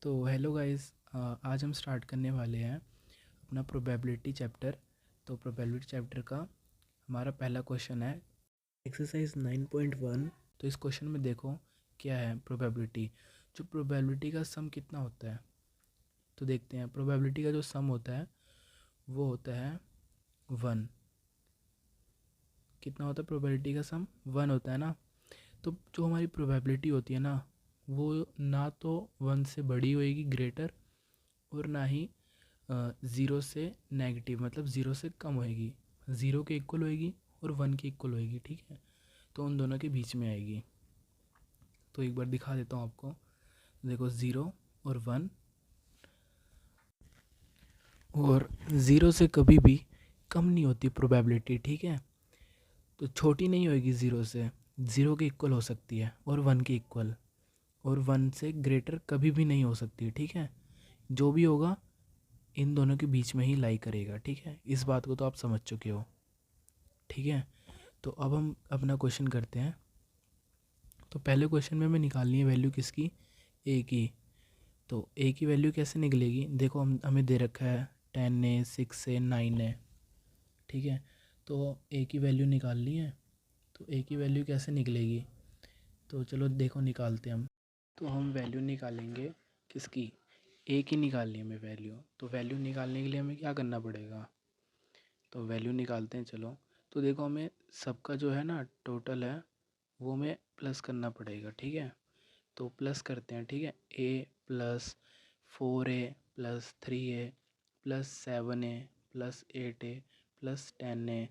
तो hello guys, आज हम स्टार्ट करने वाले हैं अपना प्रोबेबिलिटी चैप्टर। तो प्रोबेबिलिटी चैप्टर का हमारा पहला क्वेश्चन है एक्सरसाइज 9.1। तो इस क्वेश्चन में देखो क्या है प्रोबेबिलिटी। जो प्रोबेबिलिटी का सम कितना होता है तो देखते हैं। प्रोबेबिलिटी का जो सम होता है वो होता है 1। कितना होता है प्रोबेबिलिटी का सम? 1 होता है ना। तो जो हमारी प्रोबेबिलिटी होती है ना, वो ना तो 1 से बड़ी होएगी ग्रेटर, और ना ही ज़ीरो से नेगेटिव मतलब ज़ीरो से कम होएगी। ज़ीरो के इक्वल होएगी और 1 के इक्वल होएगी, ठीक है। तो उन दोनों के बीच में आएगी। तो एक बार दिखा देता हूँ आपको। देखो 0 और 1, और ज़ीरो से कभी भी कम नहीं होती प्रोबेबिलिटी, ठीक है। तो छोटी नहीं होएगी ज़ीरो से, ज़ीरो के इक्वल हो सकती है और 1 के इक्वल, और 1 से ग्रेटर कभी भी नहीं हो सकती, ठीक है। जो भी होगा इन दोनों के बीच में ही लाई करेगा, ठीक है। इस बात को तो आप समझ चुके हो, ठीक है। तो अब हम अपना क्वेश्चन करते हैं। तो पहले क्वेश्चन में हमें निकालनी है वैल्यू किसकी? ए की। तो ए की वैल्यू कैसे निकलेगी? देखो हमें दे रखा है 10 है, 6 है, 9 है, ठीक है। तो ए की वैल्यू निकालनी है। तो ए की वैल्यू कैसे निकलेगी? तो चलो देखो निकालते हैं हम। तो हम वैल्यू निकालेंगे किसकी? ए की निकालनी है हमें वैल्यू। तो वैल्यू निकालने के लिए हमें क्या करना पड़ेगा? तो वैल्यू निकालते हैं चलो। तो देखो हमें सबका जो है ना टोटल है वो हमें प्लस करना पड़ेगा, ठीक है। तो प्लस करते हैं, ठीक है। ए प्लस 4 ए प्लस 3 ए प्लस 7 ए प्लस 8 ए प्लस 10 ए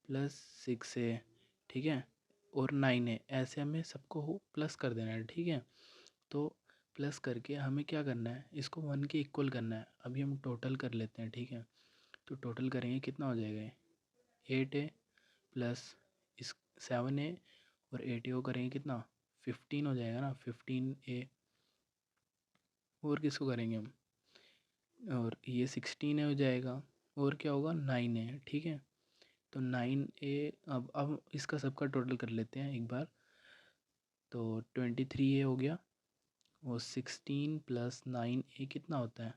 प्लस 6 ए, ठीक है, और 9 ए। ऐसे हमें सबको प्लस कर देना है, ठीक है। तो प्लस करके हमें क्या करना है, इसको 1 के इक्वल करना है। अभी हम टोटल कर लेते हैं, ठीक है। तो टोटल करेंगे कितना हो जाएगा? 8 ए प्लस इस 7 ए और 8 ए को करेंगे कितना? 15 हो जाएगा ना, 15 ए। और किसको करेंगे हम? और ये 16 हो जाएगा। और क्या होगा? 9 है, ठीक है। तो 9 ए। अब इसका सबका टोटल कर लेते हैं एक बार। तो 23 ए हो गया, और 16 प्लस 9 ए कितना होता है?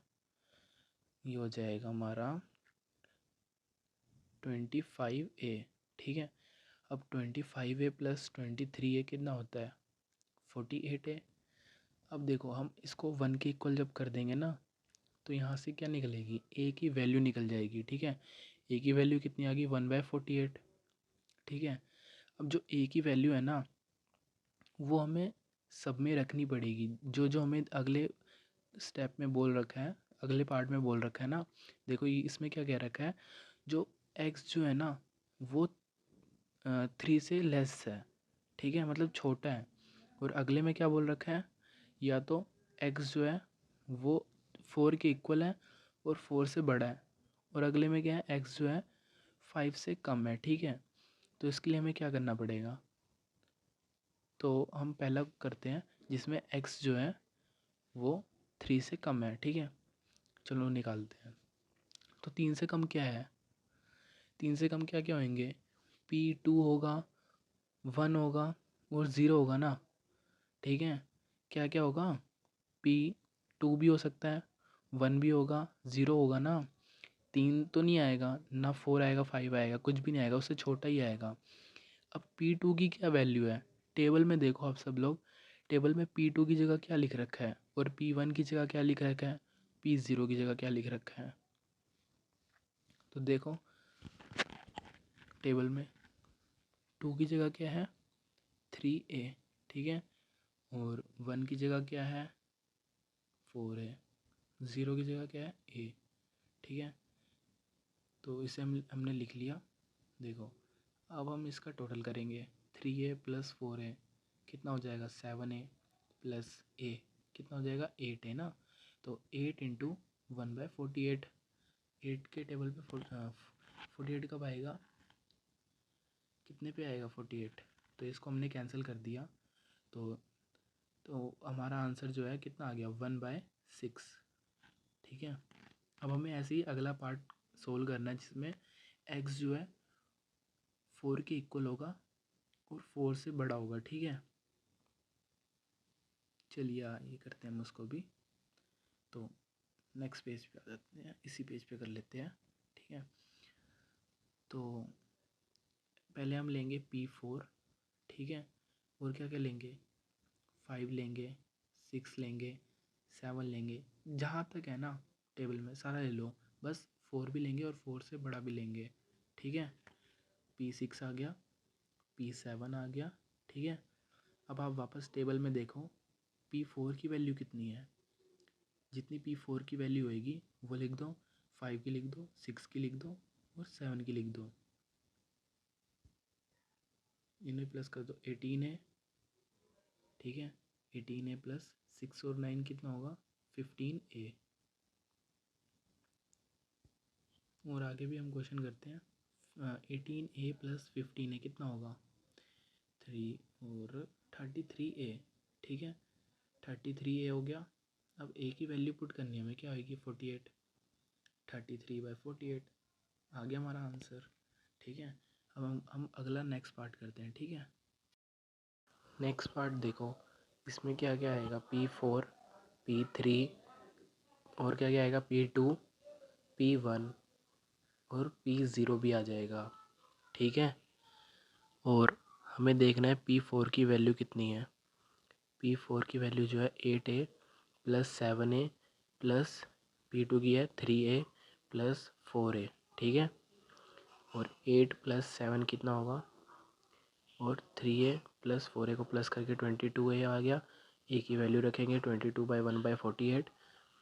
ये हो जाएगा हमारा 25 ए, ठीक है। अब 25 ए प्लस 23 ए कितना होता है? 48 ए। अब देखो हम इसको 1 के इक्वल जब कर देंगे ना, तो यहाँ से क्या निकलेगी? ए की वैल्यू निकल जाएगी, ठीक है। ए की वैल्यू कितनी आ गई? 1/48, ठीक है। अब जो ए की वैल्यू है ना, वो हमें सब में रखनी पड़ेगी। जो जो हमें अगले स्टेप में बोल रखा है, अगले पार्ट में बोल रखा है ना। देखो ये इसमें क्या कह रखा है, जो एक्स जो है ना वो 3 से लेस है, ठीक है, मतलब छोटा है। और अगले में क्या बोल रखा है, या तो एक्स जो है वो 4 के इक्वल है और 4 से बड़ा है, और अगले में क्या है, एक्स जो है 5 से कम है, ठीक है। तो इसके लिए हमें क्या करना पड़ेगा? तो हम पहला करते हैं जिसमें एक्स जो है वो 3 से कम है, ठीक है। चलो निकालते हैं। तो 3 से कम क्या है? 3 से कम क्या क्या होंगे? P2 होगा, 1 होगा और 0 होगा ना, ठीक है। क्या क्या होगा? P2 भी हो सकता है, 1 भी होगा, 0 होगा ना। 3 तो नहीं आएगा ना, 4 आएगा, 5 आएगा, कुछ भी नहीं आएगा, उससे छोटा ही आएगा। अब P2 की क्या वैल्यू है? टेबल में देखो आप सब लोग, टेबल में P2 की जगह क्या लिख रखा है और P1 की जगह क्या लिख रखा है, P0 की जगह क्या लिख रखा है? तो देखो टेबल में 2 की जगह क्या है? 3a, ठीक है। और 1 की जगह क्या है? 4a। 0 की जगह क्या है? a, ठीक है। तो इसे हमने लिख लिया। देखो अब हम इसका टोटल करेंगे। 3a प्लस 4a कितना हो जाएगा? 7a प्लस a कितना हो जाएगा? 8a ना। तो 8 इंटू 1/48। 8 के टेबल पे 48 कब आएगा? कितने पे आएगा 48? तो इसको हमने कैंसिल कर दिया। तो हमारा आंसर जो है कितना आ गया? 1/6, ठीक है। अब हमें ऐसे ही अगला पार्ट सोल्व करना है जिसमें एक्स जो है 4 के इक्वल होगा और 4 से बड़ा होगा, ठीक है। चलिए ये करते हैं हम उसको भी। तो नेक्स्ट पेज पे आ जाते हैं, इसी पेज पे कर लेते हैं, ठीक है। तो पहले हम लेंगे P4, ठीक है, और क्या क्या लेंगे, 5 लेंगे, 6 लेंगे, 7 लेंगे, जहाँ तक है ना टेबल में सारा ले लो, बस 4 भी लेंगे और 4 से बड़ा भी लेंगे, ठीक है। P6 आ गया, P7 आ गया, ठीक है। अब आप वापस टेबल में देखो P4 की वैल्यू कितनी है, जितनी P4 की वैल्यू होएगी वो लिख दो, 5 की लिख दो, 6 की लिख दो और 7 की लिख दो, इन्हें प्लस कर दो, 18 है, ठीक है। 18A प्लस 6 और 9 कितना होगा, 15A। और आगे भी हम क्वेश्चन करते हैं, 18A प्लस 15A कितना होगा, 3 और 33A, ठीक है। 33A हो गया। अब A की वैल्यू पुट करनी है हमें, क्या होगी, 48, 33/48 आ गया हमारा आंसर, ठीक है। अब हम अगला नेक्स्ट पार्ट करते हैं, ठीक है। नेक्स्ट पार्ट देखो, इसमें क्या क्या आएगा, P4, P3 और क्या क्या आएगा, P2, P1 और P0 भी आ जाएगा, ठीक है। और हमें देखना है P4 की वैल्यू कितनी है। P4 की वैल्यू जो है 8A plus 7A plus P2 की है 3A प्लस 4A, ठीक है। और 8 प्लस 7 कितना होगा, और 3A प्लस 4A को प्लस करके 22A आ गया। ए की वैल्यू रखेंगे 22/1/48,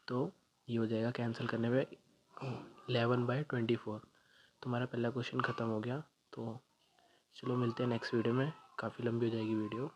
तो ये हो जाएगा कैंसिल करने पे 11/24। तुम्हारा पहला क्वेश्चन ख़त्म हो गया। तो चलो मिलते हैं नेक्स्ट वीडियो में, काफ़ी लंबी हो जाएगी वीडियो।